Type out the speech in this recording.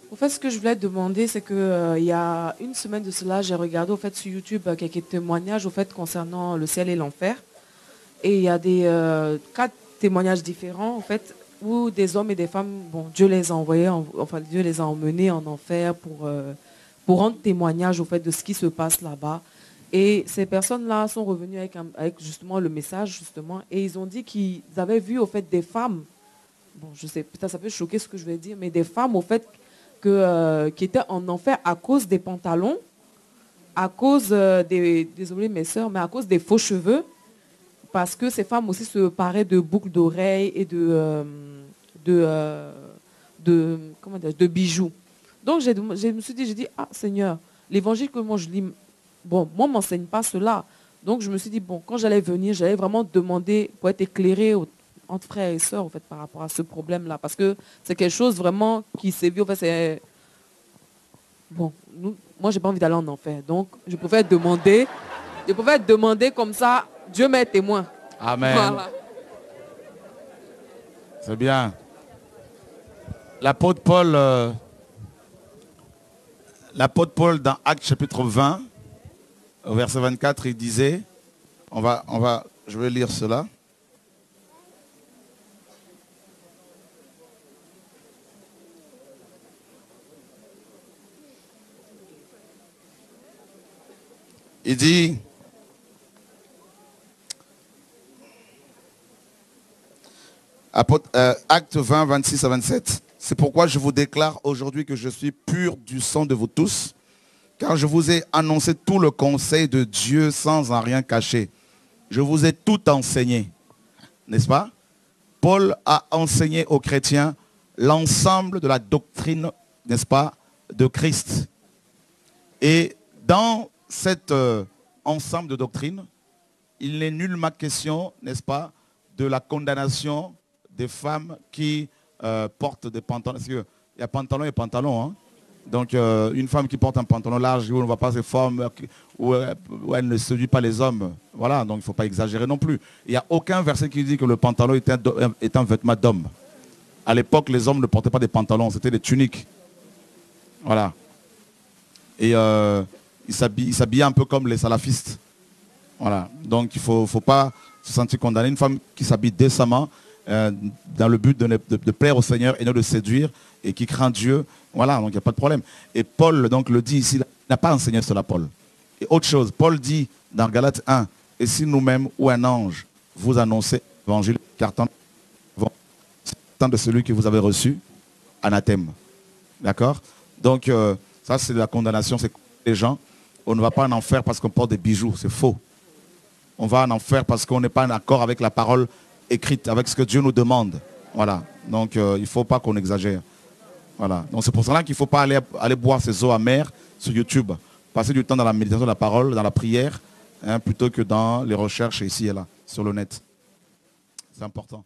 En fait, ce que je voulais te demander, c'est que il y a une semaine de cela, j'ai regardé au fait sur YouTube quelques témoignages au fait concernant le ciel et l'enfer. Et il y a des quatre témoignages différents en fait où des hommes et des femmes, bon, Dieu les a envoyés, enfin Dieu les a emmenés en enfer pour rendre témoignage au fait de ce qui se passe là-bas. Et ces personnes-là sont revenues avec justement le message justement et ils ont dit qu'ils avaient vu au fait des femmes. Bon, je sais, peut-être ça peut choquer ce que je vais dire, mais des femmes au fait qui étaient en enfer à cause des pantalons, à cause désolé mes sœurs, mais à cause des faux cheveux, parce que ces femmes aussi se paraient de boucles d'oreilles et de, euh, comment dire, de bijoux. Donc je me suis dit, j'ai dit, ah Seigneur, l'évangile que moi je lis, bon, moi, on ne m'enseigne pas cela. Donc je me suis dit, bon, quand j'allais venir, j'allais vraiment demander pour être éclairé entre frères et sœurs en fait, par rapport à ce problème-là. Parce que c'est quelque chose vraiment qui s'est vu. En fait, c'est, bon, moi, j'ai pas envie d'aller en enfer. Donc, je pouvais demander comme ça, Dieu m'est témoin. Amen. Voilà. C'est bien. L'apôtre Paul, dans Actes chapitre 20, au verset 24, il disait, je vais lire cela. Il dit, Acte 20, 26 à 27. C'est pourquoi je vous déclare aujourd'hui que je suis pur du sang de vous tous, car je vous ai annoncé tout le conseil de Dieu sans en rien cacher. Je vous ai tout enseigné, n'est-ce pas? Paul a enseigné aux chrétiens l'ensemble de la doctrine, n'est-ce pas, de Christ. Et dans cet ensemble de doctrines, il n'est nullement question, n'est-ce pas, de la condamnation des femmes qui portent des pantalons. Parce qu'il y a pantalon et pantalon. Hein. Donc une femme qui porte un pantalon large où on ne voit pas ses formes, où elle ne séduit pas les hommes. Voilà, donc il ne faut pas exagérer non plus. Il n'y a aucun verset qui dit que le pantalon est un vêtement d'homme. À l'époque, les hommes ne portaient pas des pantalons, c'était des tuniques. Voilà. Et ils s'habillaient un peu comme les salafistes. Voilà. Donc il ne faut pas se sentir condamné. Une femme qui s'habille décemment dans le but de plaire au Seigneur et non de séduire et qui craint Dieu. Voilà, donc il n'y a pas de problème. Et Paul donc le dit ici, il n'a pas enseigné cela, Paul. Et autre chose, Paul dit dans Galates 1, et si nous-mêmes ou un ange vous annoncez l'évangile, car tant de celui que vous avez reçu, anathème. D'accord? Donc ça c'est de la condamnation, c'est les gens. On ne va pas en enfer parce qu'on porte des bijoux, c'est faux. On va en enfer parce qu'on n'est pas en accord avec la parole écrite, avec ce que Dieu nous demande. Voilà. Donc il ne faut pas qu'on exagère. Voilà. Donc c'est pour cela qu'il ne faut pas aller boire ces eaux amères sur YouTube. Passer du temps dans la méditation de la parole, dans la prière, hein, plutôt que dans les recherches ici et là, sur le net. C'est important.